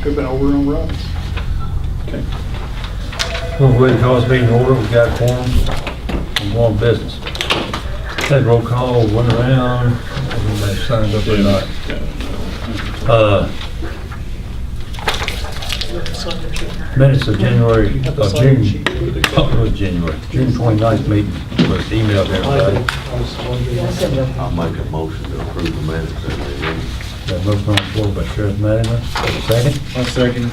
Go back over on Robbins. Okay. We'll go ahead and call this meeting to order. We got quorum. I'm going business. Had roll call, went around. Everybody signed up or not. Minutes of January, June 29th meeting was emailed to everybody. I'll make a motion to approve the minutes as they read. Got a motion on the floor by Sheriff Mattingly. Second? I'll second.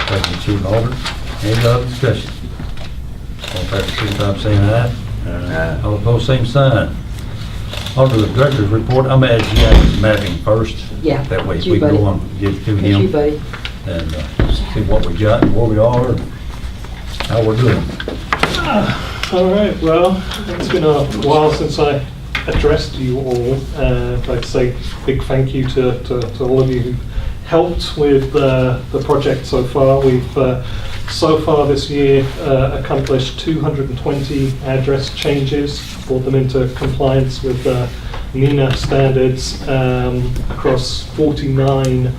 Second, Chief Alder. Any other discussion? All in favor, signify by saying aye. Aye. All opposed, same sign. Under the director's report, I'm adding Jack's mapping first. Yeah. That way It's we you, can go buddy. on and give it to It's you, him buddy. and see what we got and where we are and how we're doing. All right, well, it's been a while since I addressed you all. I'd like to say a big thank you to all of you who helped with the project so far. We've so far this year accomplished 220 address changes, brought them into compliance with NENA standards across 49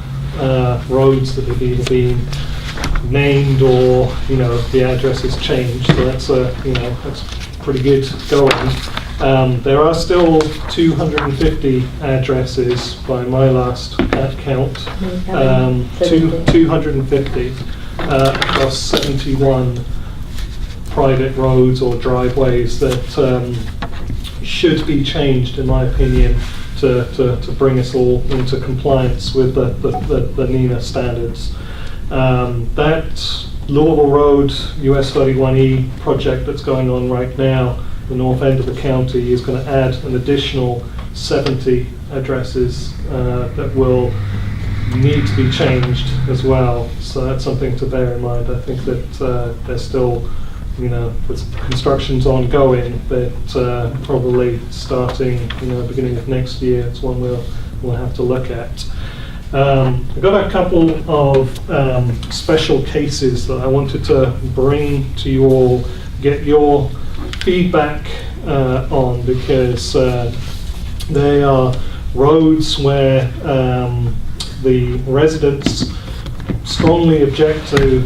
roads that have either been named or, the address has changed. So that's that's pretty good going. There are still 250 addresses by my last count. 250 across 71 private roads or driveways that should be changed, in my opinion, to bring us all into compliance with the NENA standards. That Louisville Road US 31E project that's going on right now, the north end of the county, is going to add an additional 70 addresses that will need to be changed as well. So that's something to bear in mind. I think that there's still, with construction's ongoing, but probably starting, beginning of next year, it's one we'll have to look at. I've got a couple of special cases that I wanted to bring to you all, get your feedback on, because they are roads where the residents strongly object to,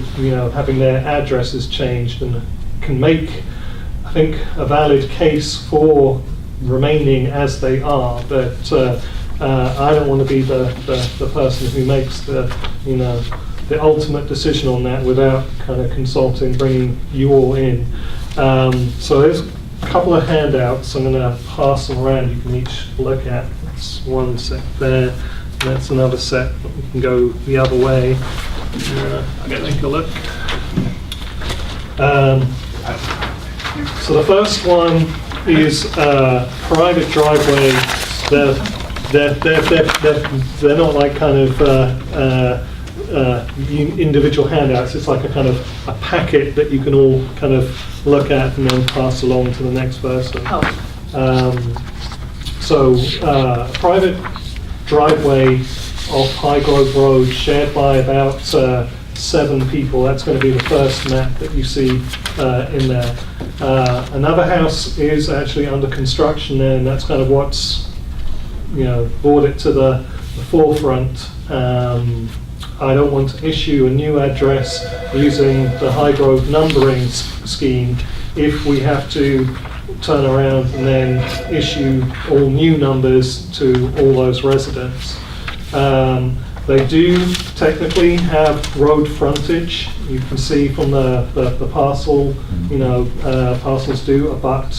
having their addresses changed, and can make, I think, a valid case for remaining as they are, but I don't want to be the person who makes the ultimate decision on that without kind of consulting, bringing you all in. So there's a couple of handouts. I'm going to pass them around. You can each look at. That's one set there. That's another set. We can go the other way. I'm going to take a look. So the first one is private driveway. They're not like kind of individual handouts. It's like a kind of a packet that you can all kind of look at and then pass along to the next person. Private driveway off Highgrove Road shared by about 7 people. That's going to be the first map that you see in there. Another house is actually under construction there, and that's kind of what's brought it to the forefront. I don't want to issue a new address using the Highgrove numbering scheme if we have to turn around and then issue all new numbers to all those residents. They do technically have road frontage. You can see from the parcel, parcels do abut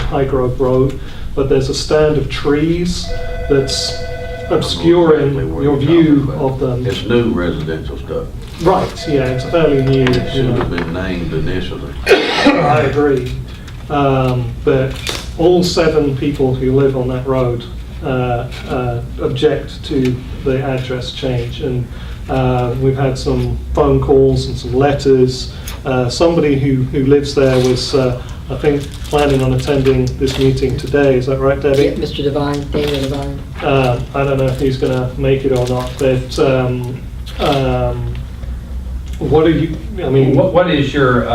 Highgrove Road, but there's a stand of trees that's obscuring your view of them. It's new residential stuff. Right, yeah, it's fairly new. It should have been named initially. I agree. But all 7 people who live on that road object to the address change, and we've had some phone calls and some letters. Somebody who lives there was, I think, planning on attending this meeting today. Is that right, Debbie? Yeah, Mr. Devine, Daniel Devine. I don't know if he's going to make it or not, but what are you? I mean, what is your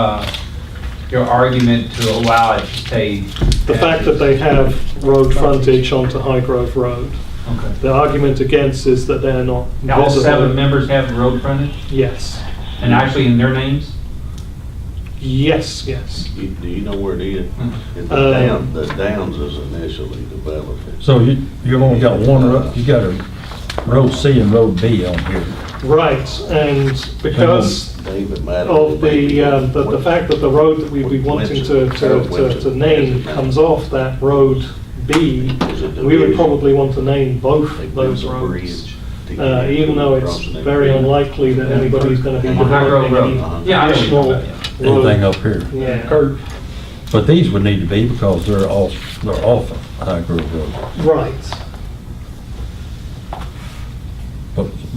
argument to allow it to stay? the fact that they have road frontage onto Highgrove Road. Okay. The argument against is that they're not Now, all 7 visible. members have road frontage, Yes, and actually in their names? yes. Do you know where it is? It's Um, the Downs is initially developed. So you've only got one road, you got a road C and road B on here. Right, and because David Madden. of the fact that the road that we'd be wanting to name comes off that road B, we would probably want to name both those roads. Even though it's very unlikely that anybody's gonna be On High Grove developing Road. any Yeah, I know what you're talking additional about, Anything road. up here. Yeah, But these would need to be because they're off of High Grove Road. right.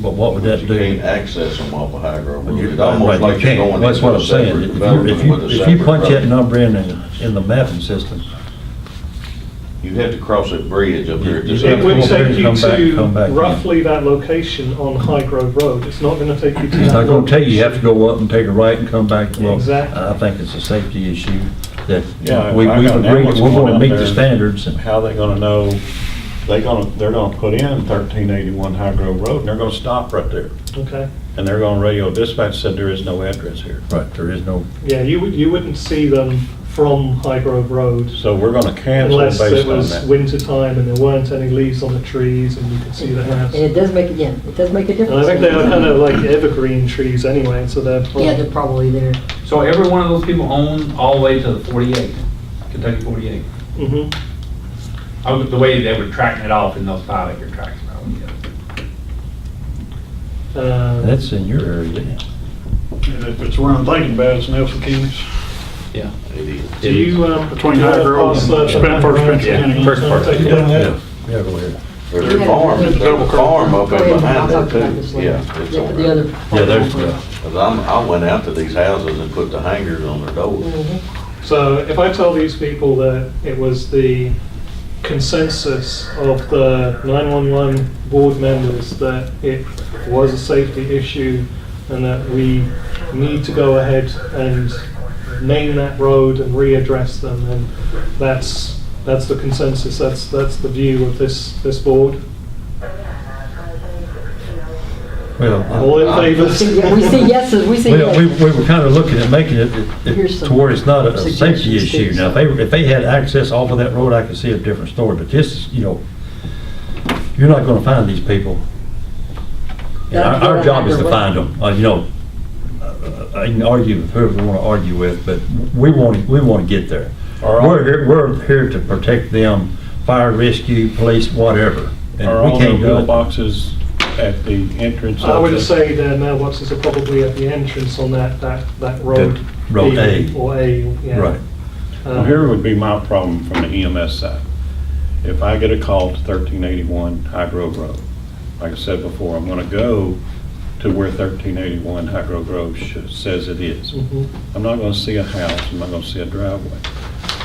But what would that You do? can't access them off of High Grove Road. You- It's almost right, like you you're can't. going That's into what a I'm saying. separate If you, development with a if you separate punch that road. number in the mapping system, You'd have to cross that bridge up there. You- It would take you Come back to in. roughly that location on High Grove Road. It's not gonna take you to that. it's not gonna tell you, you have to location. go up and take a right and come back. Well, Exactly. I think it's a safety issue that Yeah, if we've I got an agreed, ambulance we're going gonna out meet there, the standards. And How they gonna know, they're gonna put in 1381 High Grove Road, and they're gonna stop right there. Okay, And they're gonna radio dispatch said there is no address here. Right, there is no, yeah, you wouldn't see them from High Grove Road So we're gonna cancel unless based it on was that. winter time and there weren't any leaves on the trees and you could see the house. And it does make, again, it does make a And difference. I think they are kind of like evergreen trees anyway, so they're. Yeah, they're probably there. So every one of those people own all the way to the 48, Kentucky 48? Mhm. The way they were tracking it off in those 5-acre tracts. that's in your area. And if it's where I'm thinking about, it's Nelson County's. Yeah. It is. Do you, Between High Grove and First Spencer County. Yeah, first part. Take it down there. Yeah, go ahead. There's a farm, there's a farm up Go there ahead, I'll behind talk that about this too. later. Yeah. it's over The there. other. Yeah, there's, 'Cause I went out to these houses and put the hangers on their doors. So if I tell these people that it was the consensus of the 911 board members that it was a safety issue and that we need to go ahead and name that road and readdress them, and that's the consensus, that's the view of this board. Well, All in favor? We see yeses, we see well, we yeses. were kind of looking at making it Here's some to where it's not a safety suggestions, issue. too. Now, if they had access off of that road, I could see a different story, but this is, you're not gonna find these people. And our job is to find them, I can argue with whoever we want to argue with, but we want to get there. All right. We're here to protect them, fire, rescue, police, whatever. And Are we all can't the do it. mailboxes at the entrance of I would the- say the mailboxes are probably at the entrance on that road. Road A. B or A, yeah. Right. Well, here would be my problem from the EMS side. If I get a call to 1381 High Grove Road, like I said before, I'm gonna go to where 1381 High Grove Road says it is. Mhm. I'm not gonna see a house, I'm not gonna see a driveway.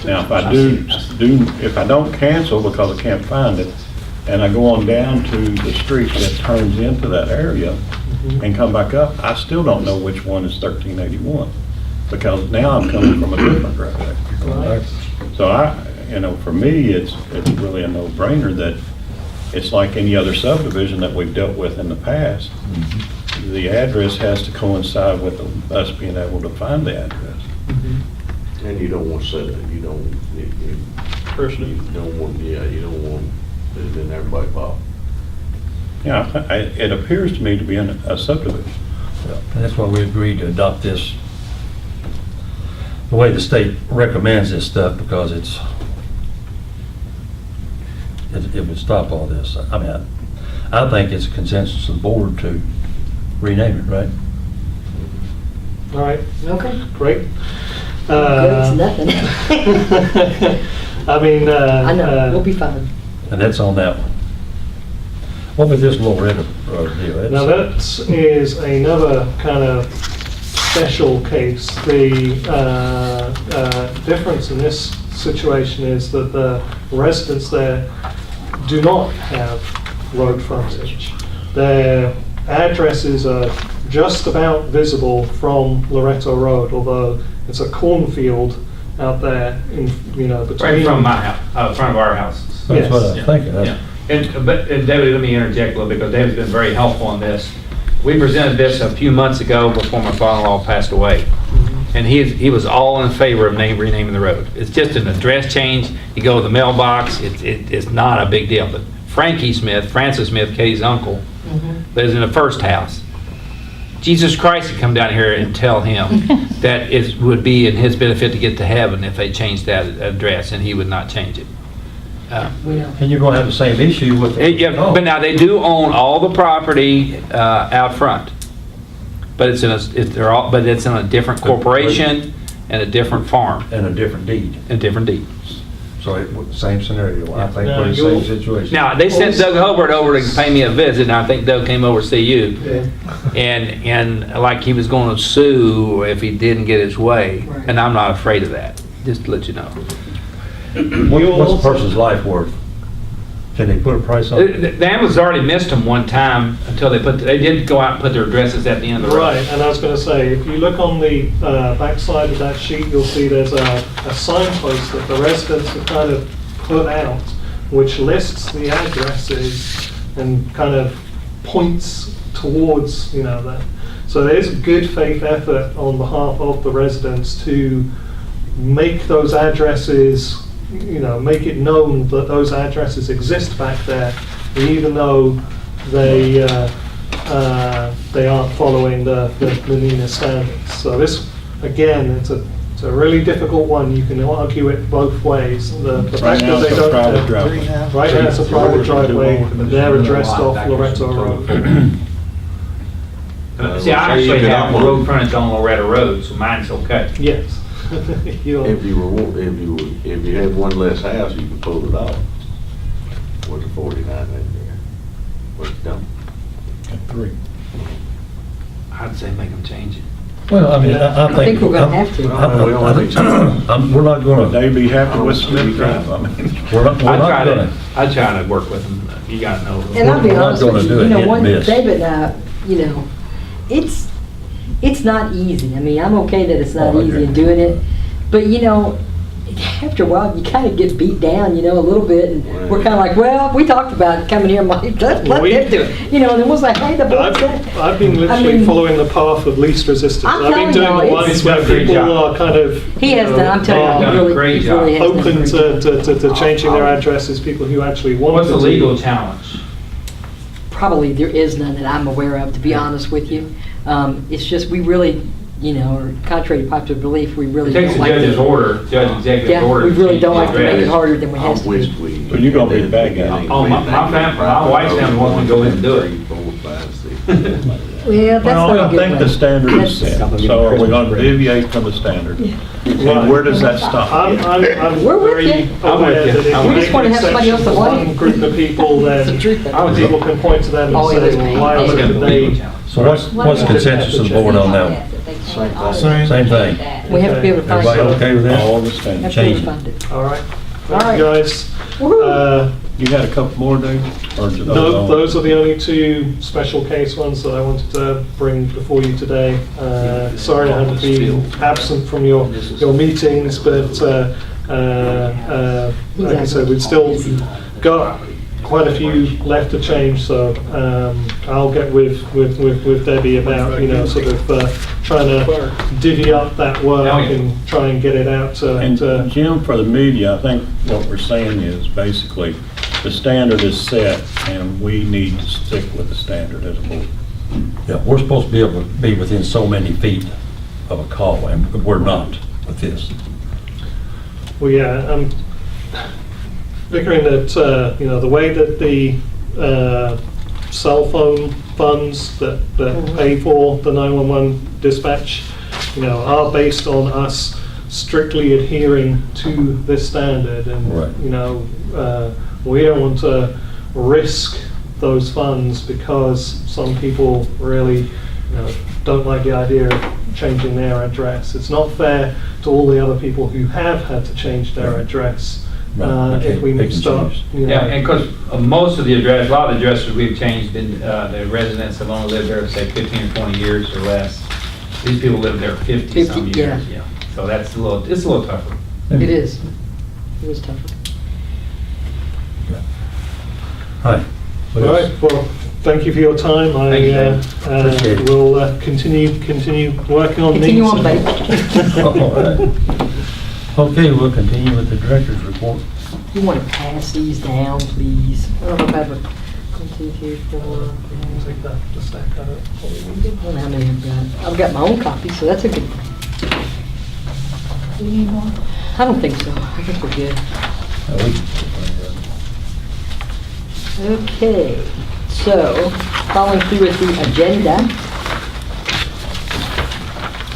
Now, if I don't cancel because I can't find it, and I go on down to the street that turns into that area and come back up, I still don't know which one is 1381, because now I'm coming from a different direction. Right. So for me, it's really a no-brainer that it's like any other subdivision that we've dealt with in the past. The address has to coincide with us being able to find the address. And you don't want to set it, you don't want it in everybody's box. Yeah, it appears to me to be a subdivision. And that's why we agreed to adopt this, the way the state recommends this stuff, because it would stop all this. I mean, I think it's a consensus of the board to rename it, right? All right, Okay. great. It's nothing. I mean, I know, we'll be fine. And that's on that one. What was this Loretta deal? now that is another kind of special case. The difference in this situation is that the residents there do not have road frontage. Their addresses are just about visible from Loretto Road, although it's a cornfield out there in, between. Right from my house, front of our houses. That's what I was Yes. thinking. Yeah. And David, let me interject a little bit, because David's been very helpful on this. We presented this a few months ago before my father-in-law passed away. And he was all in favor of renaming the road. It's just an address change. You go to the mailbox, it's not a big deal. But Frankie Smith, Francis Smith, Katie's uncle, lives in the first house. Jesus Christ would come down here and tell him that it would be in his benefit to get to heaven if they changed that address, and he would not change it. We know. And you're gonna have the same issue with. Yeah, but now they do own all the property out front. But it's in a different corporation and a different farm And a different deed. and different deed. So same scenario, I think, Now, we're in the you'll- same situation. Now, they sent Doug Hobart over to pay me a visit, and I think Doug came over to see you. Yeah. And like he was going to sue if he didn't get his way. Right. And I'm not afraid of that, just to let you know. What's a person's life worth? Can they put a price on it? The ambulance already missed them one time until they did go out and put their addresses at the end of the road. Right, and I was going to say, if you look on the back side of that sheet, you'll see there's a signpost that the residents have kind of put out, which lists the addresses and kind of points towards, that. So there's a good faith effort on behalf of the residents to make those addresses, make it known that those addresses exist back there, even though they aren't following the NENA standards. So this, again, it's a really difficult one. You can argue it both ways. The Right fact now, that it's they a don't private have, driveway. right now it's a private driveway, but they're addressed off Loretto Road. See, I actually have road frontage on Loretta Road, so mine's okay. Yes. You If don't- if you have one less house, you can pull it off. With the 49 in there. What's done? At 3. I'd say make them change it. Well, I mean, I I think we're gonna have to. We don't have to. We're not Would gonna, they be happy with Smith Drive? I mean, we're not gonna. I try to work with them. You gotta know. And I'll be We're not honest gonna with do you, it, hit and one, miss. David and I, it's not easy. I mean, I'm okay that it's not Oh, I easy agree. in doing it, but after a while, you kind of get beat down, a little bit, and we're kind of like, well, we talked about coming here, Mike, let them do it. And then we'll say, hey, the board said. I've been literally mean- following the path of least resistance. I'm I've been telling doing you, the it's- ones where He's done a great people job. are kind of. He has done, I'm telling you, done he a really, great he really has done a Open great job. to changing their addresses, people who actually want to. What's the legal challenge? Probably there is none that I'm aware of, to be honest with you. It's just, we really, or contrary to popular belief, we really It takes don't a like judge's to. order, judge executive Yeah, order. we really don't like to make it address. harder than we I have to wish do. we. So you're gonna be the bad guy. Oh, my wife's family wants me to go in and do it. 3, 4, 5, 6. Well, that's Well, not a I good think way. the standard is That's- set, so are we gonna deviate from the standard? And where does that stop? I'm We're with very you. I'm aware with that you. if I'm you with make just wanna an have somebody exception else for to blame. one group of people, That's the then truth. I would people can point to them Oh, and yeah, say, well, why Let's was go it with the they? legal challenge. So what's the consensus of the board on that one? Same thing. We have to be able to find Everybody it. okay with that? All the Have standards. to be able Change to it. find it. All right. All Thank you, guys. Woohoo. You had a couple more, Dave? Or did No, those are the only two special case ones that I wanted to bring before you today. Sorry I had to be absent from your meetings, but like I said, we've still got quite a few left to change, so I'll get with Debbie about, sort of trying to divvy up that work and try and get it out And to Jim, for the media, I think what we're saying is basically the standard is set and we need to stick with the standard as a board. Yeah, we're supposed to be able to be within so many feet of a call, and we're not with this. Well, yeah, I'm figuring that, the way that the cell phone funds that pay for the 911 dispatch, are based on us strictly adhering to this standard. Right. And, we don't want to risk those funds because some people really, don't like the idea of changing their address. It's not fair to all the other people who have had to change their address. Right, If we they can start, choose. Yeah, and because most of the a lot of the addresses we've changed, the residents have only lived there, say 15 or 20 years or less. These people live there 50 some 50, years, yeah. So it's a little tougher. It is. It is tougher. Hi. All right, well, thank you for your time. Thank you, Dave. Appreciate it. Will continue working on these. Continue on, babe. All right. Okay, we'll continue with the director's report. You want to pass these down, please? I don't know if I have a 1, 2, 3, 4. Take the stack out of it. I don't know how many I've got. I've got my own copy, so that's a good thing. Do you need more? I don't think so. I think we're good. Okay, so following through with the agenda.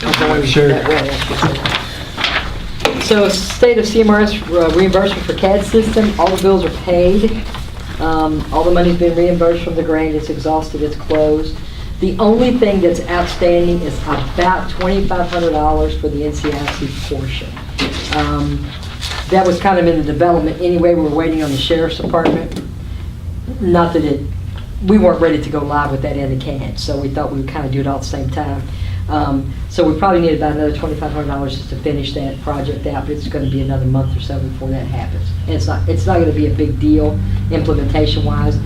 I'm going that way, I should say. So state of CMRS reimbursement for CAD system, all the bills are paid. All the money's been reimbursed from the grant, it's exhausted, it's closed. The only thing that's outstanding is about $2,500 for the NCIC portion. That was kind of in the development anyway, we were waiting on the sheriff's department. Not that we weren't ready to go live with that in the CAD, so we thought we would kind of do it all at the same time. So we probably need about another $2,500 just to finish that project out, but it's going to be another month or so before that happens. And it's not going to be a big deal implementation-wise,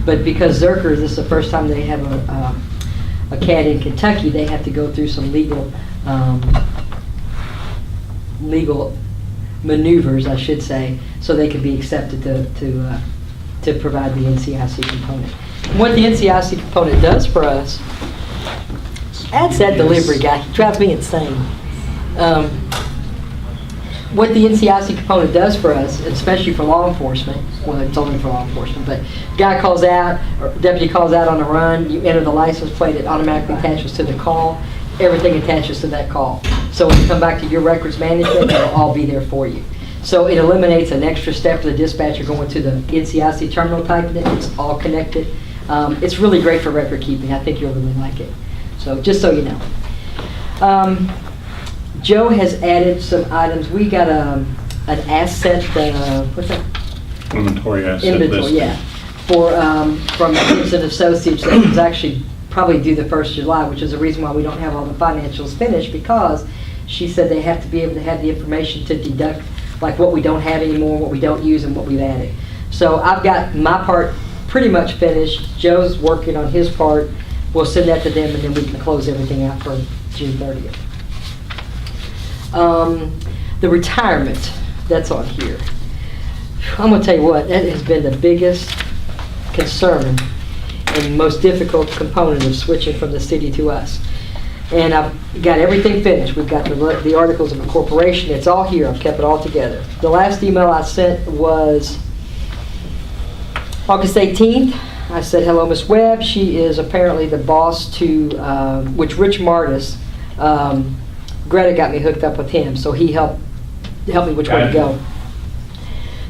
but because Zerker, this is the first time they have a CAD in Kentucky, they have to go through some legal maneuvers, I should say, so they can be accepted to provide the NCIC component. What the NCIC component does for us, that's that delivery guy, he drives me insane. What the NCIC component does for us, especially for law enforcement, well, it's only for law enforcement, but guy calls out, or deputy calls out on a run, you enter the license plate, it automatically attaches to the call, everything attaches to that call. So when you come back to your records management, it'll all be there for you. So it eliminates an extra step for the dispatcher going to the NCIC terminal, typing it, it's all connected. It's really great for record keeping, I think you'll really like it. So just so you know. Joe has added some items. We got an asset, what's that? Inventory asset Inventory, list. yeah. From Gibbs and Associates that was actually probably due the 1st of July, which is the reason why we don't have all the financials finished, because she said they have to be able to have the information to deduct like what we don't have anymore, what we don't use, and what we've added. So I've got my part pretty much finished. Joe's working on his part. We'll send that to them, and then we can close everything out for June 30th. The retirement, that's on here. I'm going to tell you what, that has been the biggest concern and most difficult component of switching from the city to us. And I've got everything finished. We've got the articles of incorporation. It's all here. I've kept it all together. The last email I sent was August 18th. I said, hello, Miss Webb. She is apparently the boss to, which Rich Martis, Greta got me hooked up with him, so he helped me which way to go.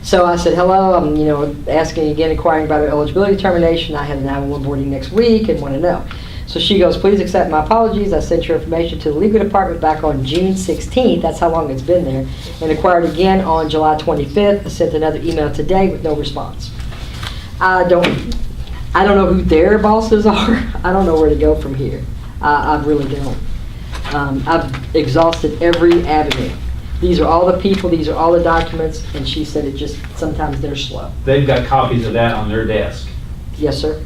So I said, hello, I'm asking again, inquiring about her eligibility determination. I have an 911 boarding next week and want to know. So she goes, please accept my apologies. I sent your information to the legal department back on June 16th. That's how long it's been there. And inquired again on July 25th. I sent another email today with no response. I don't know who their bosses are. I don't know where to go from here. I really don't. I've exhausted every avenue. These are all the people, these are all the documents, and she said it just, sometimes they're slow. They've got copies of that on their desk. Yes, sir.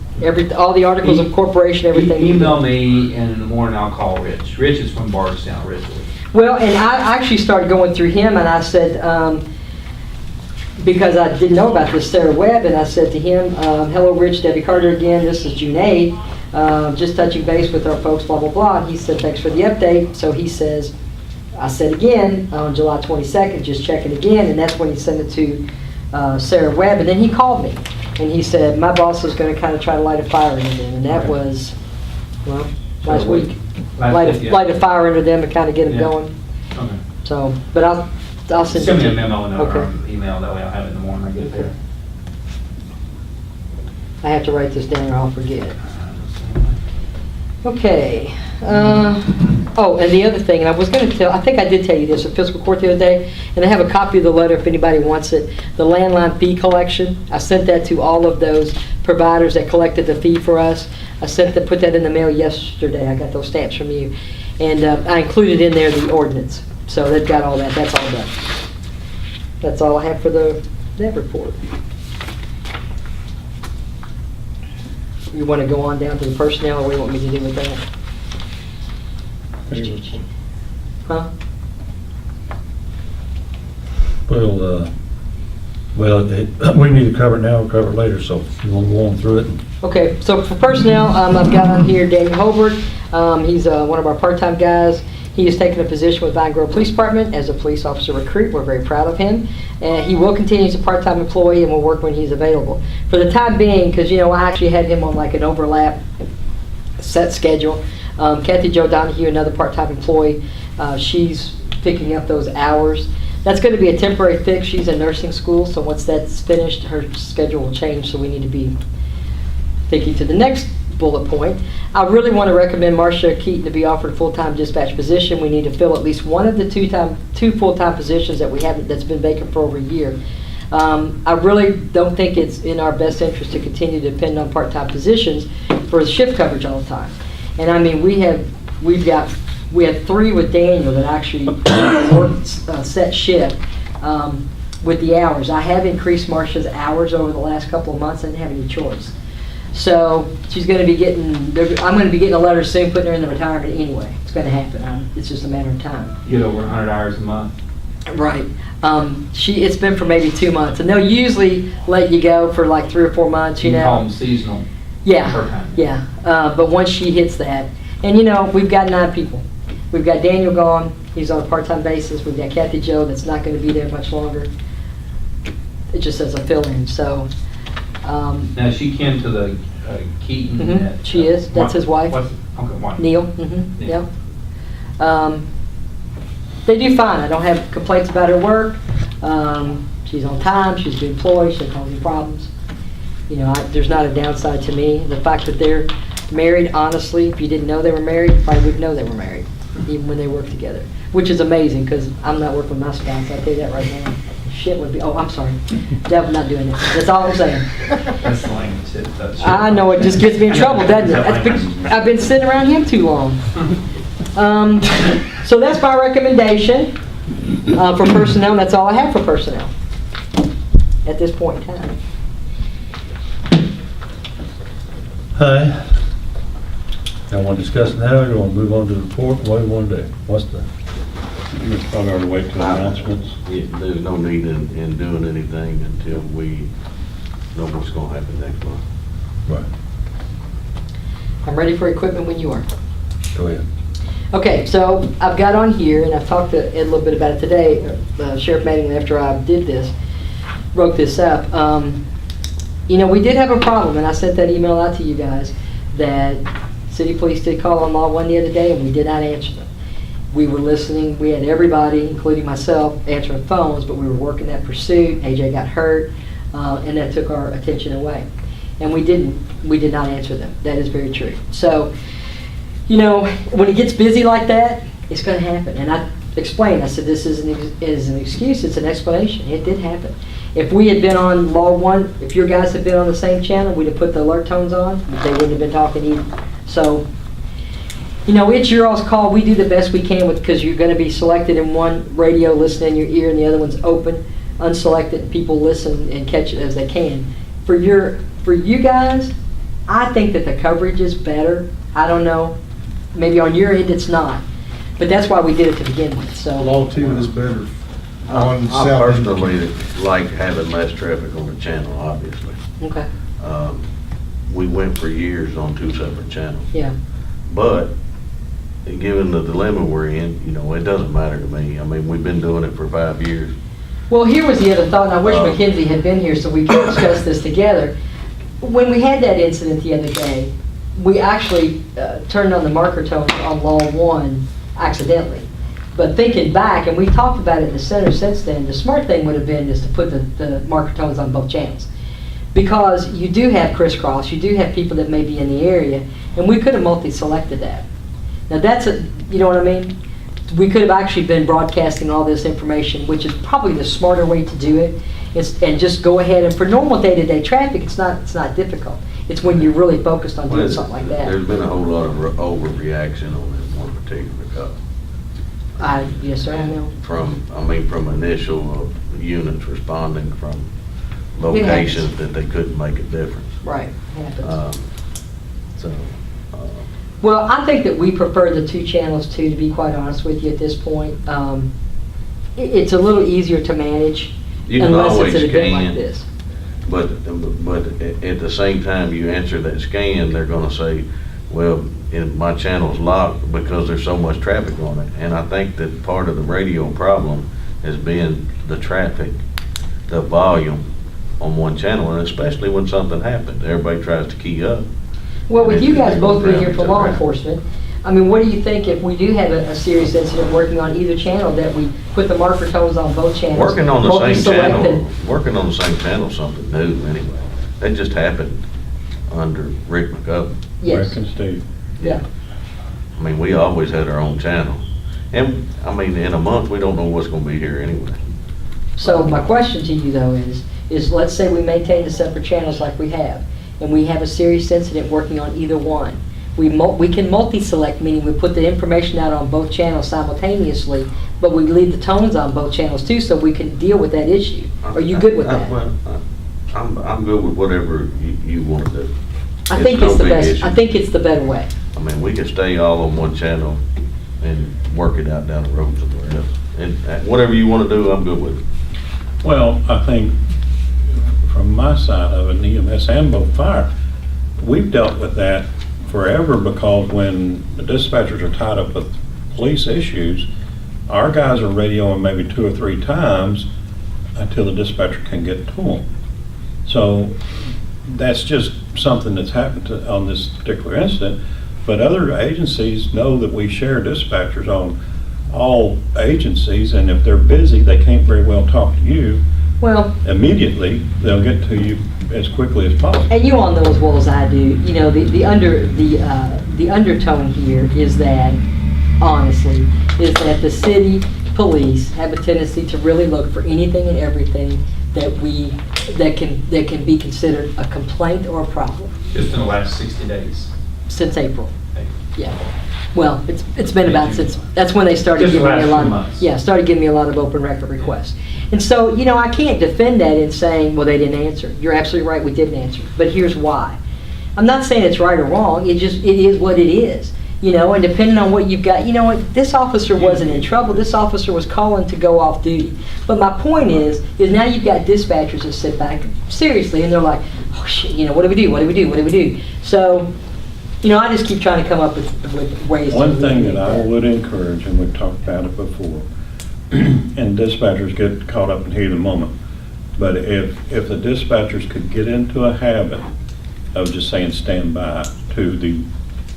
All the articles of corporation, everything. Email me, and in the morning I'll call Rich. Rich is from Bardstown originally. Well, and I actually started going through him, and I said, because I didn't know about this Sarah Webb, and I said to him, hello, Rich, Debbie Carter again, this is June 8th, just touching base with our folks, blah, blah, blah. And he said, thanks for the update. So he says, I said again, on July 22nd, just checking again, and that's when he sent it to Sarah Webb, and then he called me, and he said, my boss is going to kind of try to light a fire under them, and that was, well, last week. Light a fire under them and kind of get them going. Okay. So, but I'll send Send me you a memo and Okay. or email, that way I'll have it in the morning when I get there. I have to write this down or I'll forget. Okay. Oh, and the other thing, and I was going to tell, I think I did tell you this at fiscal court the other day, and I have a copy of the letter if anybody wants it. The landline fee collection, I sent that to all of those providers that collected the fee for us. I put that in the mail yesterday. I got those stamps from you. And I included in there the ordinance. So they've got all that. That's all done. That's all I have for that report. you want to go on down to the personnel, or what do you want me to do with that? Huh? We need to cover it now or cover it later, so you want to go on through it? Okay, so for personnel, I've got on here Daniel Hobart. He's one of our part-time guys. He has taken a position with Vine Grove Police Department as a police officer recruit. We're very proud of him. And he will continue as a part-time employee and will work when he's available. For the time being, because, I actually had him on like an overlap set schedule. Kathy Jo Donahue, another part-time employee, she's picking up those hours. That's going to be a temporary fix. She's in nursing school, so once that's finished, her schedule will change, so we need to be thinking to the next bullet point. I really want to recommend Marcia Keaton to be offered a full-time dispatch position. We need to fill at least one of the two full-time positions that we haven't, that's been vacant for over a year. I really don't think it's in our best interest to continue to depend on part-time positions for shift coverage all the time. And I mean, we had 3 with Daniel that actually worked set shift with the hours. I have increased Marcia's hours over the last couple of months. I didn't have any choice. So she's going to be getting, I'm going to be getting a letter soon putting her in the retirement anyway. It's going to happen. It's just a matter of time. You get over 100 hours a month. Right. It's been for maybe 2 months. And they'll usually let you go for like 3 or 4 months, You can call them seasonal. Yeah, part-time. yeah. But once she hits that, and we've got 9 people. We've got Daniel gone. He's on a part-time basis. We've got Kathy Jo that's not going to be there much longer. It just as a fill-in, so. Now, she came to the Keaton. Mhm, she is. That's his wife. Okay, wife. Neil, Yeah. yep. They do fine. I don't have complaints about her work. She's on time. She's a good employee. She doesn't cause any problems. There's not a downside to me. The fact that they're married, honestly, if you didn't know they were married, you probably wouldn't know they were married, even when they work together. Which is amazing, because I'm not working with my spouse. I'll tell you that right now. Shit would be, I'm sorry. Devil's not doing it. That's all I'm saying. That's the language. I know, it just gets me in trouble, doesn't it? I've been sitting around him too long. So that's my recommendation for personnel, and that's all I have for personnel at this point in time. Hi. Y'all want to discuss it now, or you want to move on to the report? What do you want to do? What's the? You probably ought to wait till announcements. There's no need in doing anything until we know what's gonna happen next month. Right. I'm ready for equipment when you are. Go ahead. Okay, so I've got on here, and I've talked to Ed a little bit about it today, Sheriff Mattingly, after I wrote this up. We did have a problem, and I sent that email out to you guys, that City Police did call on Law 1 the other day, and we did not answer them. We were listening. We had everybody, including myself, answering phones, but we were working that pursuit. AJ got hurt, and that took our attention away. And we did not answer them. That is very true. So, when it gets busy like that, it's going to happen. And I explained, I said, this isn't an excuse, it's an explanation. It did happen. If we had been on Law 1, if your guys had been on the same channel, we'd have put the alert tones on, but they wouldn't have been talking either. So, it's your all's call. We do the best we can because you're going to be selected in one radio, listening in your ear, and the other one's open, unselected. People listen and catch it as they can. For you guys, I think that the coverage is better. I don't know. Maybe on your end it's not. But that's why we did it to begin with. So Law 2 is better. On I South End. personally like having less traffic on the channel, obviously. Okay. We went for years on 2 separate channels. Yeah. But, given the dilemma we're in, it doesn't matter to me. I mean, we've been doing it for 5 years. Well, here was the other thought, and I wish Mackenzie had been here so we could discuss this together. When we had that incident the other day, we actually turned on the marker tones on Law 1 accidentally. But thinking back, and we talked about it in the center since then, the smart thing would have been is to put the marker tones on both channels. Because you do have crisscross, you do have people that may be in the area, and we could have multi-selected that. Now that's you know what I mean? We could have actually been broadcasting all this information, which is probably the smarter way to do it, and just go ahead, and for normal day-to-day traffic, it's not difficult. It's when you're really focused on doing something like that. There's been a whole lot of overreaction on this one particular cop. Yes, sir, I know. From initial units responding from locations that they couldn't make a difference. Right, it happens. So, Well, I think that we prefer the 2 channels too, to be quite honest with you at this point. It's a little easier to manage You can unless always it's an event like scan. this. but at the same time you answer that scan, they're gonna say, well, my channel's locked because there's so much traffic on it. And I think that part of the radio problem has been the traffic, the volume on one channel, and especially when something happens, everybody tries to key up. Well, with you guys both being here for law Right. enforcement, I mean, what do you think if we do have a serious incident working on either channel, that we put the marker tones on both channels? Working on the same multi-select channel, working on the same channel is something new anyway. That just happened under Rick McGovern. Yes, Rick and Steve. yeah. I mean, we always had our own channel. And, I mean, in a month, we don't know what's gonna be here anyway. So my question to you though is let's say we maintain the separate channels like we have, and we have a serious incident working on either one. We can multi-select, meaning we put the information out on both channels simultaneously, but we leave the tones on both channels too, so we can deal with that issue. Are you good with that? Well, I'm good with whatever you wanna do. I think no it's the big best, issue. I think it's the better way. I mean, we can stay all on one channel and work it out down the road somewhere else. And whatever you wanna do, I'm good with it. Well, I think from my side of it, EMS and both fire, we've dealt with that forever, because when the dispatchers are tied up with police issues, our guys are radioing maybe 2 or 3 times until the dispatcher can get to them. So that's just something that's happened on this particular incident. But other agencies know that we share dispatchers on all agencies, and if they're busy, they can't very well talk to you Well, immediately. They'll get to you as quickly as possible. and you all know as well as I do, you know, the undertone here is that, honestly, is that the city police have a tendency to really look for anything and everything that can be considered a complaint or a problem Just in the last 60 days. since April. Yeah. Well, it's been about since, that's when they started Just the giving me a last lot few of, months. yeah, started giving me a lot of open record requests. And so, you know, I can't defend that in saying, well, they didn't answer. You're absolutely right, we didn't answer. But here's why. I'm not saying it's right or wrong, it is what it is. You know, and depending on what you've got, you know what, this officer wasn't in trouble, this officer was calling to go off duty. But my point is now you've got dispatchers that sit back, seriously, and they're like, oh shit, you know, what do we do, what do we do, what do we do? So, you know, I just keep trying to come up with ways to One thing alleviate that I would encourage, and we've talked about it before, and dispatchers get caught up in heat of the moment, but if the dispatchers could get into a habit of just saying stand by to the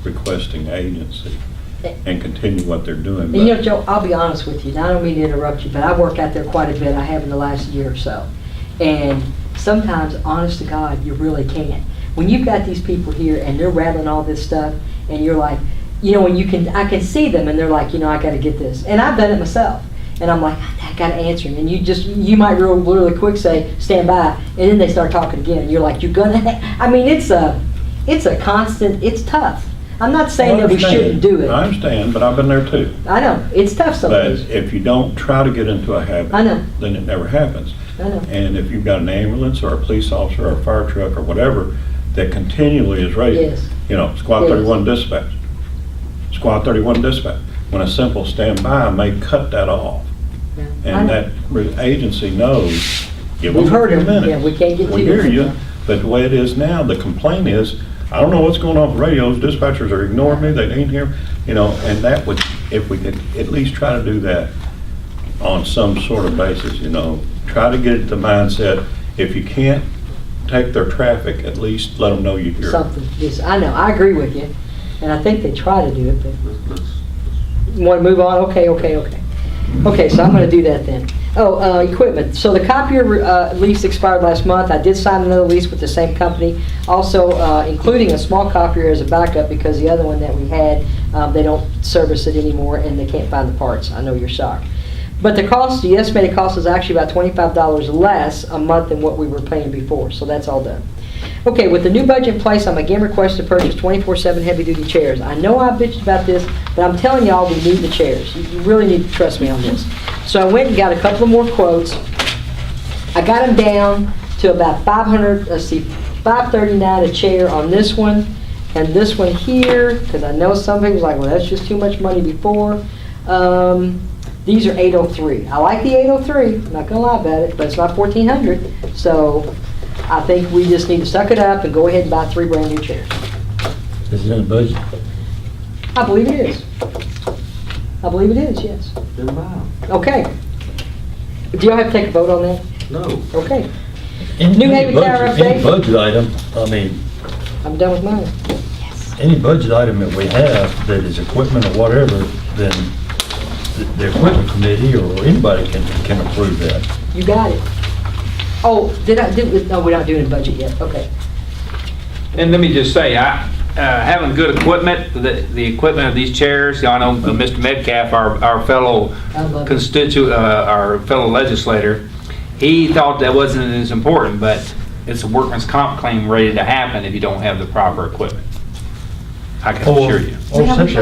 requesting agency and continue what they're doing. And you know, Joe, I'll be honest with you, and I don't mean to interrupt you, but I work out there quite a bit, I have in the last year or so. And sometimes, honest to God, you really can't. When you've got these people here and they're rattling all this stuff, and you're like, you know, when I can see them and they're like, you know, I gotta get this. And I've done it myself. And I'm like, I gotta answer him. And you might really quick say, stand by, and then they start talking again. And you're like, you're gonna, I mean, it's a constant, it's tough. I'm not saying that we shouldn't do it. I understand, but I've been there too. I know, it's tough some But days. if you don't try to get into a habit, I know. then it never happens. I know. And if you've got an ambulance or a police officer or a fire truck or whatever that continually is radio, Yes. you know, Squad Yes. 31 dispatch, Squad 31 dispatch, when a simple standby may cut that off. Yeah. I And know. that agency knows, give them We've a heard few it. minutes. Yeah, we can't get We to hear it. you, but the way it is now, the complaint is, I don't know what's going on with radios, dispatchers are ignoring me, they ain't here, you know, and that would, if we could at least try to do that on some sort of basis, you know, try to get the mindset, if you can't take their traffic, at least let them know you hear them. Something, yes, I know, I agree with you. And I think they try to do it, but you want to move on? Okay. Okay, so I'm going to do that then. Oh, equipment. So the copier lease expired last month. I did sign another lease with the same company, also including a small copier as a backup because the other one that we had, they don't service it anymore and they can't find the parts. I know you're shocked. But the estimated cost is actually about $25 less a month than what we were paying before, so that's all done. Okay, with the new budget in place, I'm again requested to purchase 24/7 heavy-duty chairs. I know I bitched about this, but I'm telling y'all we need the chairs. You really need to trust me on this. So I went and got a couple of more quotes. I got them down to about $539 a chair on this one, And this one here, because I know some people's like, well, that's just too much money before. These are 803. I like the 803, I'm not gonna lie about it, but it's not 1,400. So I think we just need to suck it up and go ahead and buy 3 brand new chairs. Is it in the budget? I believe it is. I believe it is, yes. Then buy 'em. Okay. Do y'all have to take a vote on that? No. Okay, Any New Haven Tower budget- Any update? budget item, I mean, I'm done with mine. any budget item that we have that is equipment or whatever, then the equipment committee or anybody can approve that. You got it. Oh, no, we're not doing a budget yet, okay. And let me just say, having good equipment, the equipment of these chairs, y'all know Mr. Metcalf, our fellow I love it. constituent, our fellow legislator, he thought that wasn't as important, but it's a workman's comp claim ready to happen if you don't have the proper equipment. I can assure you. Or sit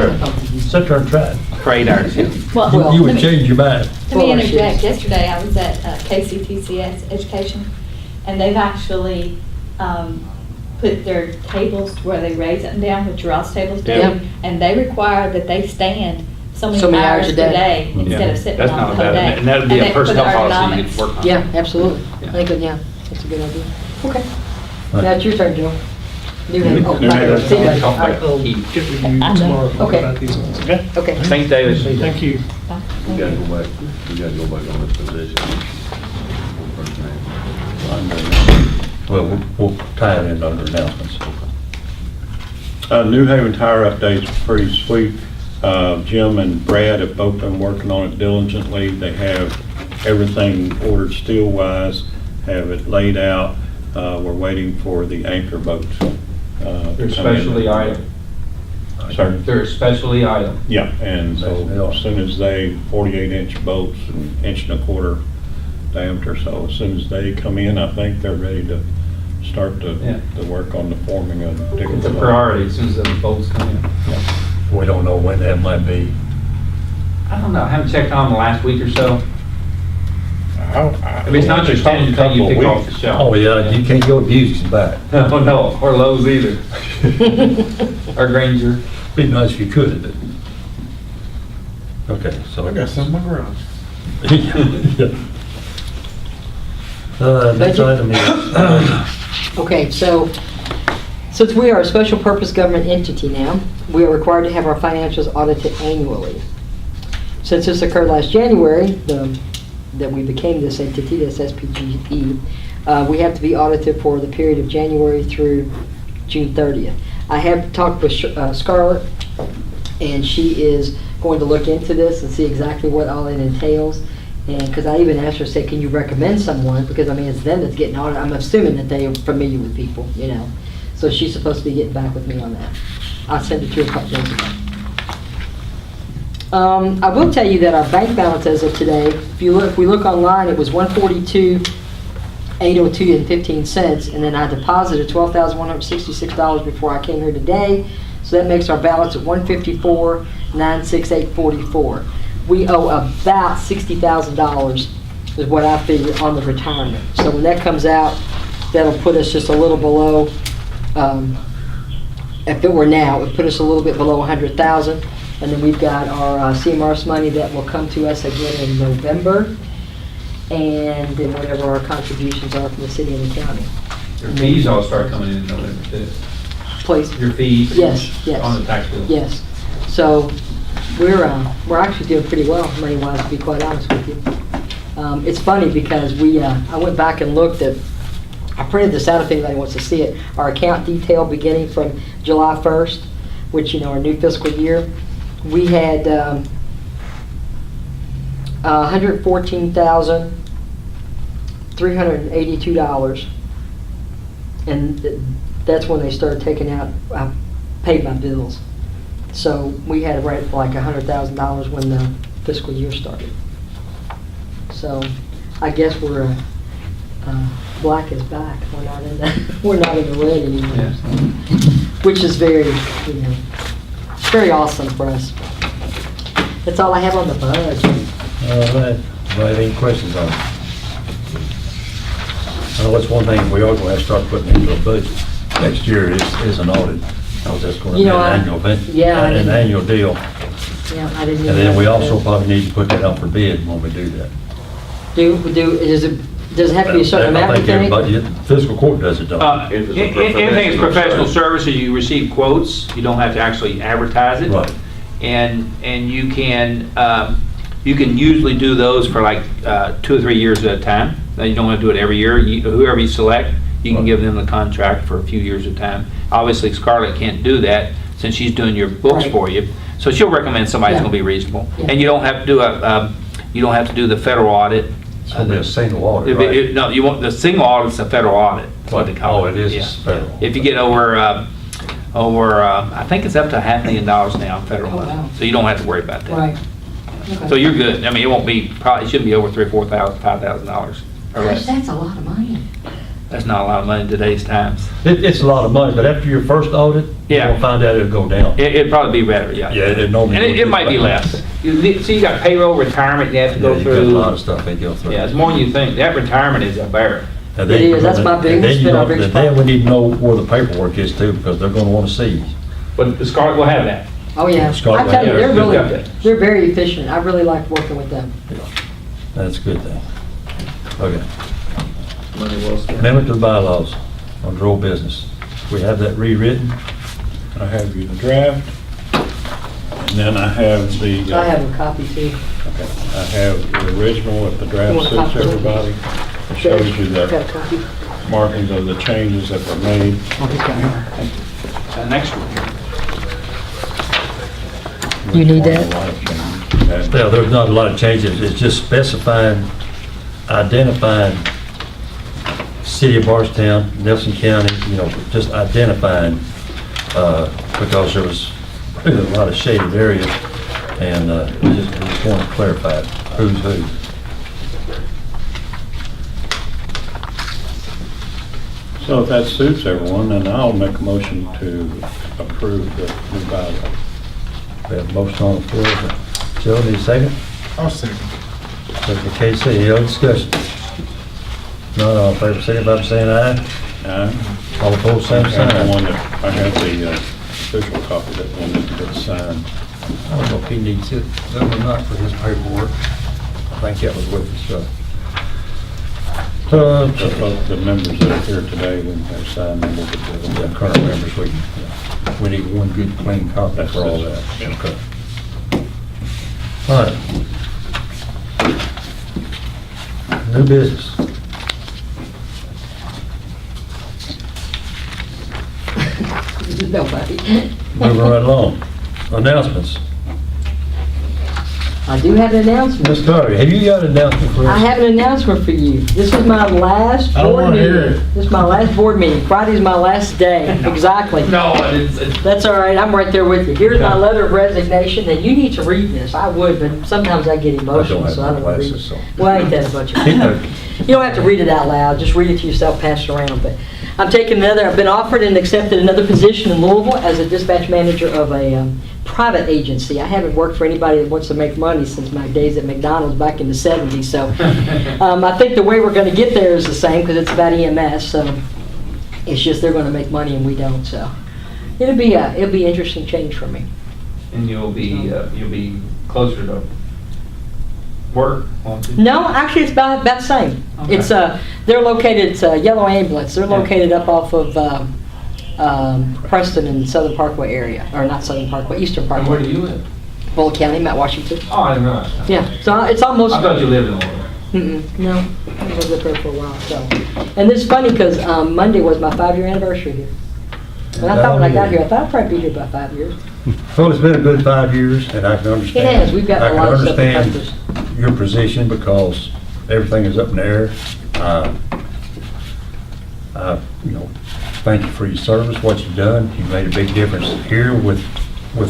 there and try it. Trade ours. Well, You let would me- change your mind. Let me Well, interject. she- Yesterday, I was at KCTCS Education, and they've actually put their tables where they raise it and down, what your all's tables do, Yeah. and they require that they stand so So many many hours hours a a day. day instead of sitting That's on not the whole bad, day. and that would be a they- for personnel the policy you ergonomics. could work on. Yeah, absolutely. Yeah. I think, yeah, that's a good idea. Okay. Right. Now it's your turn, Joe. New Haven, oh, New Haven. see you later. Talk All right. about key. Get with you tomorrow Okay. about these ones, okay? Okay. Thanks, David. Thank you. We gotta go back, we gotta go back on this position. Well, we'll tie it in under announcements. New Haven Tire update's pretty sweet. Jim and Brad have both been working on it diligently. They have everything ordered steel-wise, have it laid out. We're waiting for the anchor boats. They're specially item. Sorry? They're specially item. Yeah, and so as soon as they, 48-inch bolts, an inch and a quarter diameter, so as soon as they come in, I think they're ready to start Yeah. the work on the forming of. It's a priority as soon as the bolts come in. We don't know when that might be. I don't know, I haven't checked on the last week or so. I mean, it's not your standard thing you pick off the shelf. Oh, yeah, you can't go to Busey's and buy it. No, no, or Lowe's either. Or Granger. Be nice if you could, but. Okay, so. I got some in my garage. Next item is, Okay, so since we are a special purpose government entity now, we are required to have our financials audited annually. Since this occurred last January, that we became this entity, this SPGE, we have to be audited for the period of January through June 30th. I have talked with Scarlett, and she is going to look into this and see exactly what all it entails. And because I even asked her, say, can you recommend someone? Because I mean, it's them that's getting audited. I'm assuming that they are familiar with people, you know. So she's supposed to be getting back with me on that. I sent it to her a couple days ago. I will tell you that our bank balance as of today, if we look online, it was $142,802.15, and then I deposited $12,166 before I came here today. So that makes our balance at $154,968.44. We owe about $60,000 is what I figure on the retirement. So when that comes out, that'll put us just a little below, if it were now, it would put us a little bit below 100,000. And then we've got our CMRS money that will come to us again in November. And then whatever our contributions are from the city and the county. Your fees all start coming in November too. Please. Your fees. Yes, yes. On the tax bill. Yes. So we're actually doing pretty well money-wise, to be quite honest with you. It's funny because I went back and looked at, I printed this out if anybody wants to see it, our account detail beginning from July 1st, which, you know, our new fiscal year. We had $114,382, and that's when they started taking out, I paid my bills. So we had right like $100,000 when the fiscal year started. So I guess we're black is back. We're not in the we're not in the red anymore. Yeah. Which is very, you know, very awesome for us. That's all I have on the budget. all right, do I have any questions on it? I know that's one thing we are going to have to start putting into a budget next year is an audit. Because that's going to You be know, an I- annual event, yeah, I an didn't- annual deal. Yeah, I didn't. And even then we know also that. probably need to put that out for bid when we do that. Does it have to be a certain amount, I you think think? everybody, fiscal court does it, though. If it's a Anything is professional professional service. services, you receive quotes, you don't have to actually advertise it. Right. And you can usually do those for like 2 or 3 years at a time. Now, you don't have to do it every year. Whoever you select, you can give them the contract for a few years at a time. Obviously, Scarlett can't do that since she's doing your books Right. for you. So she'll recommend somebody that's Yeah. gonna be reasonable. Yeah. And you don't have to do you don't have to do the federal audit. It's going to be a single audit, If it- right? No, you want, the single audit's a federal audit, is what they call Oh, it. it is Yeah. federal. If you get over, I think it's up to $500,000 now in federal Oh, money, wow. so you don't have to worry about that. Right. So you're good. I mean, it won't be, probably, it shouldn't be over $3,000, $4,000, $5,000 or Gosh, less. that's a lot of money. That's not a lot of money in today's times. It's a lot of money, but after your first audit, you're Yeah. going to find out it'll go down. It'd probably be better, yeah. Yeah, it normally And would it be might be better. less. See, you got payroll, retirement you have to Yeah, go you got a lot through. of stuff they go through. Yeah, it's more than you think. That retirement is a bear. And It then- is, that's my and biggest- then you been our don't- biggest Then we problem. need to know where the paperwork is too, because they're going to want to see. But the Scarlett will have that. Oh, yeah. Scott, I tell you, yeah, they're we've really, got that. they're very efficient. I really like working with them. That's a good thing. Okay. Money well spent. Amendment to the bylaws on rural business. We have that rewritten. I have you the draft, and then I have the. I have a copy too. Okay, I have the original, if the You draft want a suits copy? everybody. It shows you Got a the copy? markings of the changes that were made. Next one. You need There that? weren't a lot of changes. Well, there's not a lot of changes. It's just specifying, identifying city of Bardstown, Nelson County, just identifying, because there was a lot of shaded areas, and we just want to clarify who's who. So if that suits everyone, then I'll make a motion to approve the new bylaw. We have a motion on the floor. Joe, need a second? I'll second. Second, Casey, any other discussion? None, all in favor, signify by saying aye. All opposed, same I have the sign. one that, I have the official copy that one that gets signed. I don't know if he needs it, or not for his paperwork. I think that was with us, so. Just both the members that are here today, when they sign them, we'll get to Yeah, them. current members, we need one good clean copy for all that. Yeah. Okay. All right. New business. Nobody. Moving right along. Announcements. I do have an announcement. Ms. Carter, have you got an announcement for I us? have an announcement for you. This is my last I don't board wanna hear meeting. it. This is my last board meeting. Friday's my last day, exactly. No, I didn't say. That's all right, I'm right there with you. Here's my letter of resignation, and you need to read this. I would, but sometimes I get emotional, have so I my don't read glasses, it. so. Well, ain't that a bunch of... You don't have to read it out loud, just read it to yourself, pass it around. But I've been offered and accepted another position in Louisville as a dispatch manager of a private agency. I haven't worked for anybody that wants to make money since my days at McDonald's back in the 70s. So I think the way we're going to get there is the same because it's about EMS. So it's just they're going to make money and we don't. So it'll be an interesting change for me. And you'll be closer to work, won't you? No, actually, it's about the same. Okay. It's they're located. It's Yellow Ambulance. They're located up off of Preston and Southern Parkway area, or not Southern Parkway, Eastern And Parkway. where do you live? Bullitt County, Mount Washington. Oh, I didn't realize. Yeah, so it's almost. I thought you lived in Louisville. No, I lived up there for a while. So, and it's funny because Monday was my 5-year anniversary here. And I thought when I got here, I thought I'd probably be here about 5 years. Well, it's been a good 5 years, and I can understand. It has. We've got a lot of stuff I can to understand your position because everything is up in the air. Thank you for your service, what you've done. You've made a big difference here with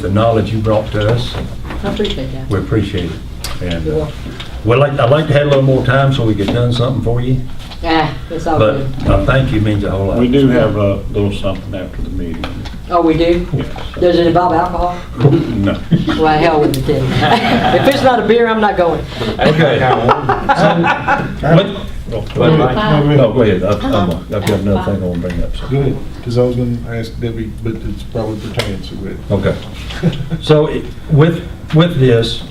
the knowledge you brought to us. I appreciate that. We appreciate it. And You're I'd like to have a little more time so we get done something for you, It's all but good. a thank you means a whole lot. We do have a little something after the meeting. Oh, we do? Yes. Does it involve alcohol? No. Well, hell with it then. If it's not a beer, I'm not going. Okay. Bud Light. No, go ahead. I've got another thing I want to bring up. so. Go ahead, because I was gonna ask Debbie, but it's probably pertaining to it. Okay. So with this,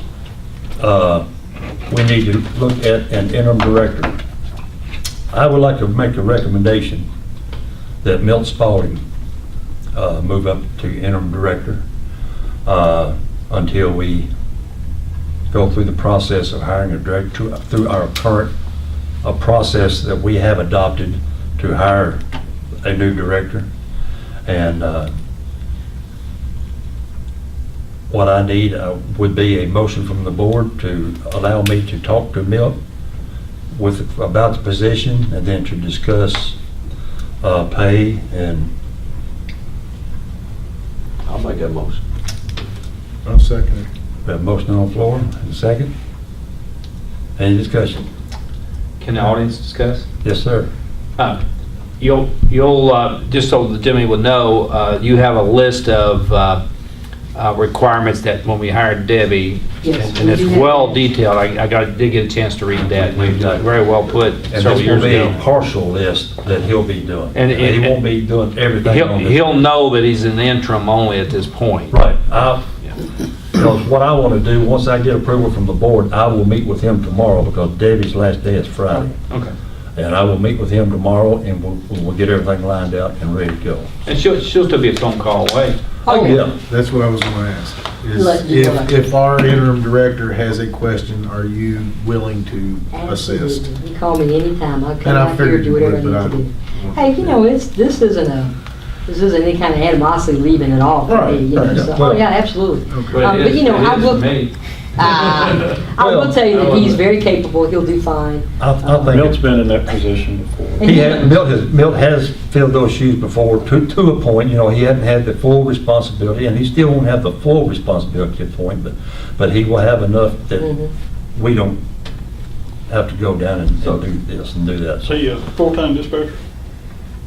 we need to look at an interim director. I would like to make a recommendation that Milt Spalding move up to interim director until we go through the process of hiring a director, through our current process that we have adopted to hire a new director. And what I need would be a motion from the board to allow me to talk to Milt about the position, and then to discuss pay. And I'll make that motion. I'll second it. we have a motion on the floor, and a second. Any discussion? Can the audience discuss? Yes, sir. You'll, just so that Jimmy would know, you have a list of requirements that when we hired Debbie, Yes, and we it's do have well that. detailed. did get a chance to read that. and It was very well put And several this will years be a ago. partial list that he'll be doing. And He won't be doing everything on this. He'll know that he's an interim only at this point. Right. Because what I want to do, once I get approval from the board, I will meet with him tomorrow, because Debbie's last day is Friday. Okay. And I will meet with him tomorrow, and we'll get everything lined out and ready to go. And she'll still be a phone call away. Oh, yeah. That's what I was gonna ask. Is Let you know. if our interim director has a question, are you willing to assist? Absolutely. You call me anytime. I'll come And I out here, figured do you whatever I would, need but to do. Hey, you know, this isn't any kind of animosity leaving at all for Right, me, you know, right. so, Well- oh, yeah, absolutely. Okay. But But, you know, I will, for me. I will tell you that he's very capable, he'll do fine. I think Milt's been in that position before. Milt has filled those shoes before to a point. You know, he hadn't had the full responsibility, and he still won't have the full responsibility at a point, but he will have enough that Mhm. we don't have to go down and do this and do that. So you a full-time dispatcher?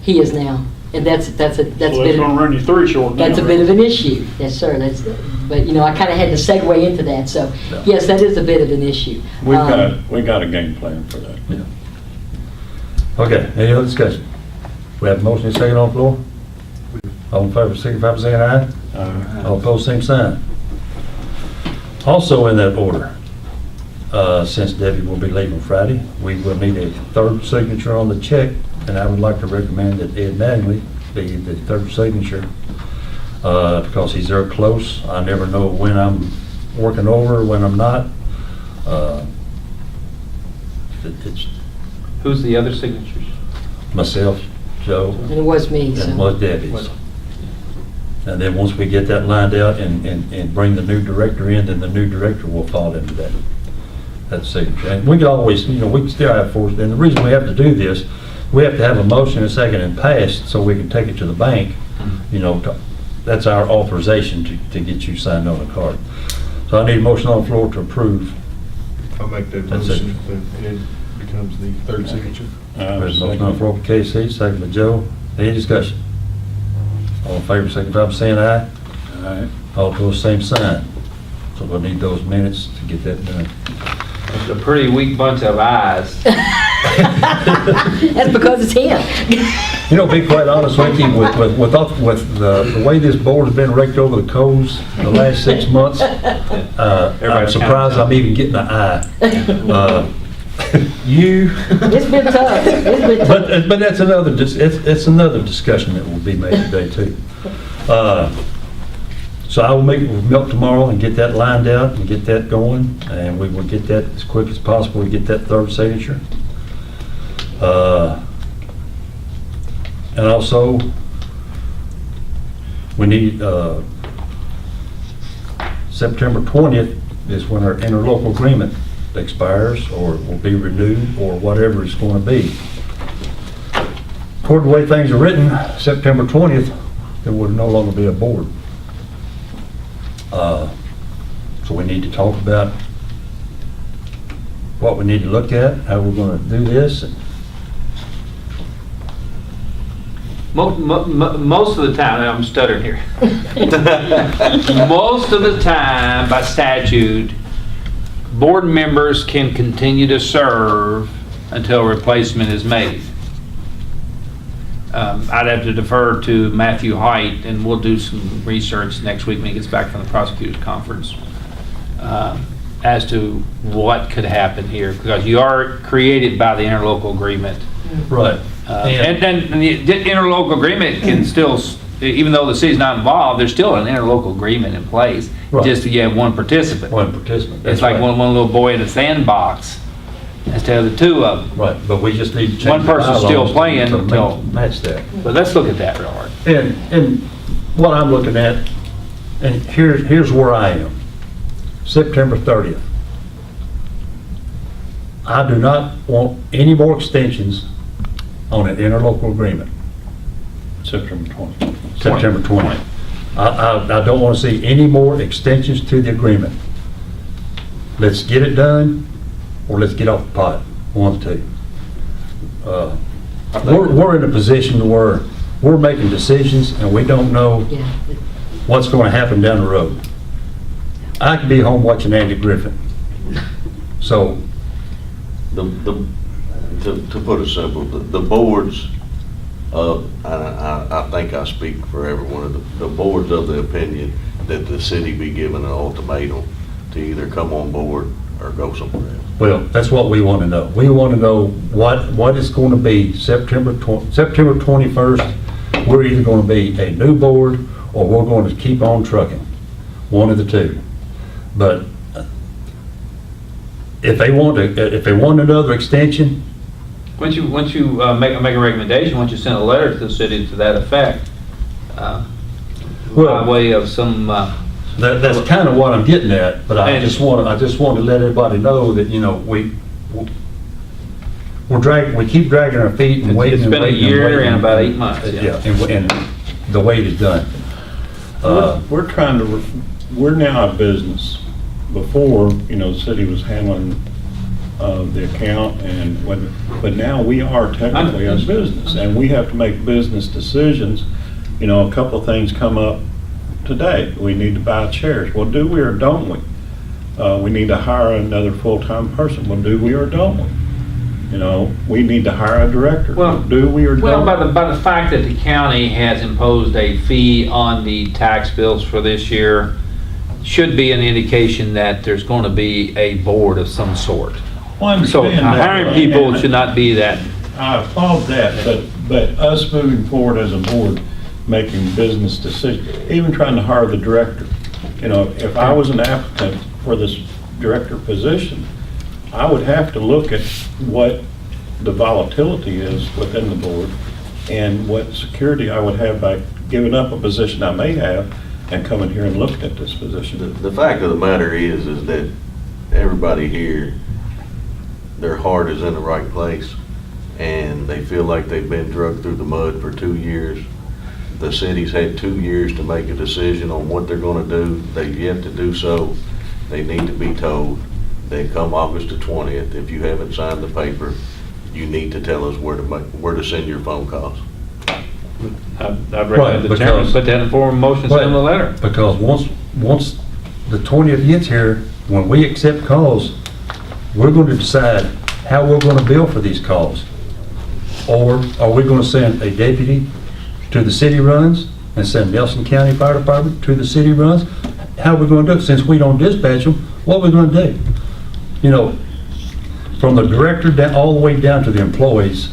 He is now, and that's a So that's bit gonna of, run you 3 short now, that's a right? bit of an issue. Yes, sir, but, you know, I kind of had to segue into that, so, Yeah. yes, that is a bit of an issue. We got a game plan for that. Yeah. Okay, any other discussion? We have a motion and a second on the floor? All in favor, signify by saying aye. All opposed, same sign. Also in that order, since Debbie will be leaving Friday, we will need a third signature on the check, and I would like to recommend that Ed Mattingly be the third signature, because he's there close. I never know when I'm working over, when I'm not. It's Who's the other signatures? myself, Joe, And it was me, and so. was Debbie's. And then once we get that lined out and bring the new director in, then the new director will fall into that signature. And we can always, you know, we can still have force, and the reason we have to do this, we have to have a motion and a second and pass so we can take it to the bank, you know, that's our authorization to get you signed on a card. So I need a motion on the floor to approve. I'll make that That's it. motion that it becomes the third signature. There's a motion on the floor for KC, second by Joe. Any discussion? All in favor, signify by saying aye. Aye. All opposed, same sign. So we'll need those minutes to get that done. It's a pretty weak bunch of eyes. That's because it's him. You know, to be quite honest with you, with the way this board has been raked over the coals the last 6 months, I'm Everybody's surprised I'm even getting an eye. You, It's been tough, it's been tough. but that's another, it's another discussion that will be made today too. So I will meet with Milt tomorrow and get that lined out and get that going, and we will get that as quick as possible to get that third signature. And also, we need, September 20th is when our interlocal agreement expires, or will be renewed, or whatever it's going to be. According to the way things are written, September 20th, there would no longer be a board. So we need to talk about what we need to look at, how we're going to do this. Most of the time, I'm stuttering here. Most of the time, by statute, board members can continue to serve until a replacement is made. I'd have to defer to Matthew Height, and we'll do some research next week when he gets back from the prosecutors conference as to what could happen here, because you are created by the interlocal agreement. Right. And then the interlocal agreement can still, even though the city's not involved, there's still an interlocal agreement in place. Right. Just you have one participant. One participant. It's that's like right. one little boy in a sandbox instead of the two of them. Right, but we just need to change. One the person's still bylaws playing to until- match that. But let's look at that real hard. And what I'm looking at, and here's where I am. September 30th. I do not want any more extensions on an interlocal agreement, September 20th. September 20th. I don't want to see any more extensions to the agreement. Let's get it done, or let's get off the pot, one of the two. We're in a position where we're making decisions and we don't know Yeah. what's going to happen down the road. I could be home watching Andy Griffin. So, To put it simple, the boards, I think I speak for everyone, the board's of the opinion that the city be given an ultimatum to either come on board or go somewhere else. well, that's what we want to know. We want to know what it's going to be September 21st. We're either going to be a new board or we're going to keep on trucking. One of the two. But if they want another extension, Once you make a recommendation, once you send a letter to the city to that effect, by Well- way of some, that's kind of what I'm getting at. But I just want to let everybody know that, you know, we keep dragging our feet and waiting. it's been a year and about 8 months. Yeah, and the wait is done. We're trying to, we're now a business. Before, you know, the city was handling the account but now we are technically a business and we have to make business decisions. You know, a couple of things come up today. We need to buy chairs. Well, do we or don't we? We need to hire another full-time person. Well, do we or don't we? You know, we need to hire a director. Well- Do we or Well, don't? by the fact that the county has imposed a fee on the tax bills for this year, should be an indication that there's going to be a board of some sort. Well, I So understand that, hiring people and should not be that. I applaud that, but us moving forward as a board, making business decisions, even trying to hire the director. You know, if I was an applicant for this director position, I would have to look at what the volatility is within the board and what security I would have by giving up a position I may have and coming here and looking at this position. The fact of the matter is that everybody here, their heart is in the right place, and they feel like they've been dragged through the mud for 2 years. The city's had 2 years to make a decision on what they're gonna do. They've yet to do so. They need to be told that come August the 20th, if you haven't signed the paper, you need to tell us where to send your phone calls. I'd recommend the chairman because- put that in form of motion, send them a letter. Because once the 20th gets here, when we accept calls, we're going to decide how we're going to bill for these calls. Or are we going to send a deputy to the city runs and send Nelson County Fire Department to the city runs? How are we going to do it? Since we don't dispatch them, what are we going to do? You know, from the director down, all the way down to the employees,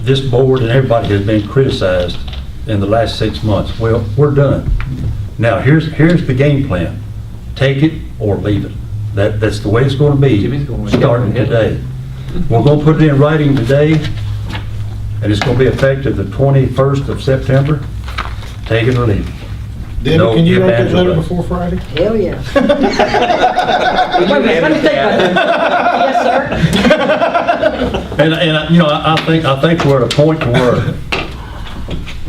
this board and everybody has been criticized in the last 6 months. Well, we're done. Now, here's the game plan. Take it or leave it. That's the way it's going to be, Jimmy's going starting ahead. today. We're going to put it in writing today, and it's going to be effective the 21st of September. Take it or leave it. Debbie, No, can you if write that Angela letter does. before Friday? Hell, yeah. Wait a minute, let me think about it. Yes, sir. And you know, I think we're at a point to where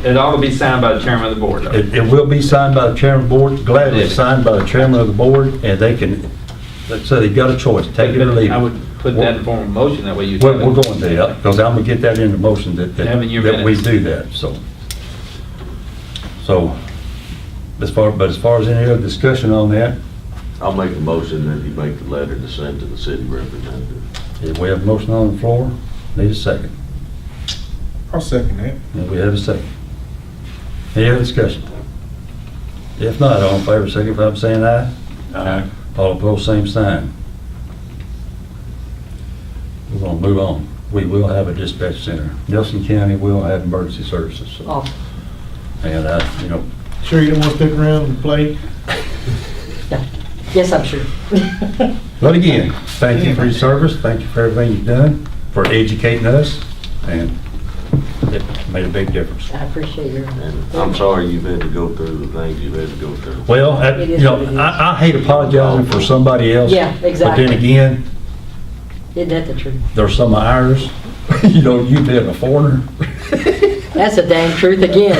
It ought to be signed by the chairman of the board, though. it will be signed by the chairman of the board, gladly signed by the chairman of the board, and they can, so they've got a choice, take it or leave it. I would put that in form of motion, that way you. We're going to, yeah, because I'm gonna get that into motion that Have in your that we minutes. do that, so. So, as far as any other discussion on that, I'll make a motion that you make the letter to send to the city representative. if we have a motion on the floor, need a second. I'll second that. And we have a second. Any other discussion? If not, all in favor, signify by saying aye. Aye. All opposed, same sign. We're gonna move on. We will have a dispatch center. Nelson County will have emergency services. So, Oh, and you know, Sure you don't want to stick around and play? yes, I'm sure. but again, thank you for your service. Thank you for everything you've done, for educating us, and it made a big difference. I appreciate your. And I'm sorry you've had to go through the things you've had to go through. Well, It you is know, what it is. I hate apologizing for somebody else. Yeah, exactly. But then again, Isn't that the truth? there's some of ours, you know, you being a foreigner. That's the dang truth again.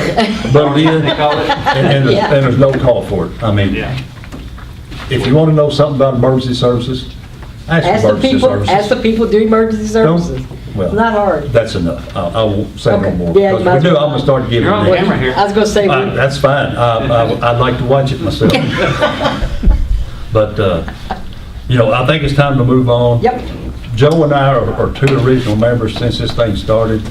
But again, They call it. and Yeah. there's no call for it. I mean, if you want to know something about emergency services, ask Ask the emergency people, ask the services. people do emergency services. Well, It's not hard. That's enough. I won't say no Okay. more. Yeah, you Because might we as do, well I'm gonna start giving You're on them. camera here. I was gonna say, That's fine. I'd like to watch it myself. But, you know, I think it's time to move on. yep, Joe and I are two original members since this thing started.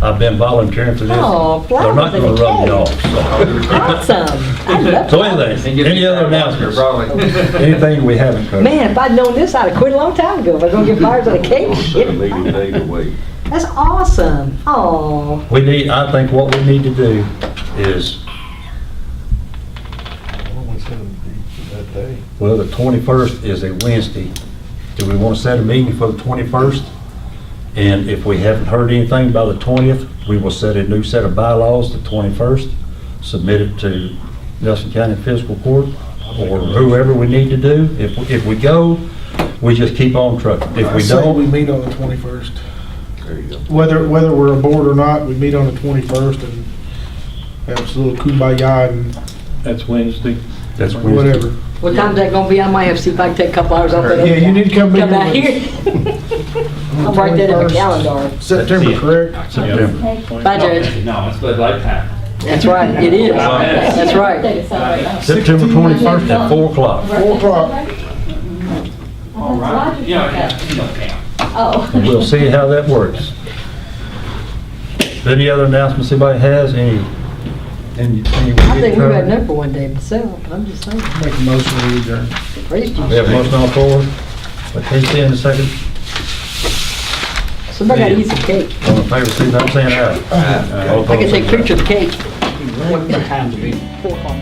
I've been volunteering for this. Oh, They're not flowers gonna and rub me cake. off, so. awesome. I love So flowers. anything, And give any me other a announcements? probably. Anything we haven't covered? Man, if I'd known this, I'd have quit a long time ago. If I'm gonna get flowers and a cake. Set a meeting date to wait. That's awesome. Oh, I think what we need to do is, well, the 21st is a Wednesday. Do we want to set a meeting for the 21st? And if we haven't heard anything by the 20th, we will set a new set of bylaws the 21st, submit it to Nelson County Fiscal Court or whoever we need to do. If we go, we just keep on trucking. If we I say we don't, meet on the 21st. There you go. Whether we're aboard or not, we meet on the 21st and have a little kumbaya and That's Wednesday. that's Wednesday. whatever. what time's that gonna be? I might have to see if I can take a couple hours off. that Yeah, you need to come Come down meet here. on I'll write that in my 21st. calendar. September, correct? September. Bye, Judge. No, it's Bud Light time. That's right, it is. That's right. September 21st at 4 o'clock. 4 o'clock. All right. Yeah, you don't count. Oh. And we'll see how that works. Any other announcements anybody has? Any? I think we've had enough for one day myself. I'm just saying. Make a motion to adjourn. Praise We you. have a motion on the floor. But Casey in a second. Somebody gotta eat some cake. All in favor, signify by saying aye. All I can opposed, take a same sign. picture of the cake. What time to be? 4 o'clock.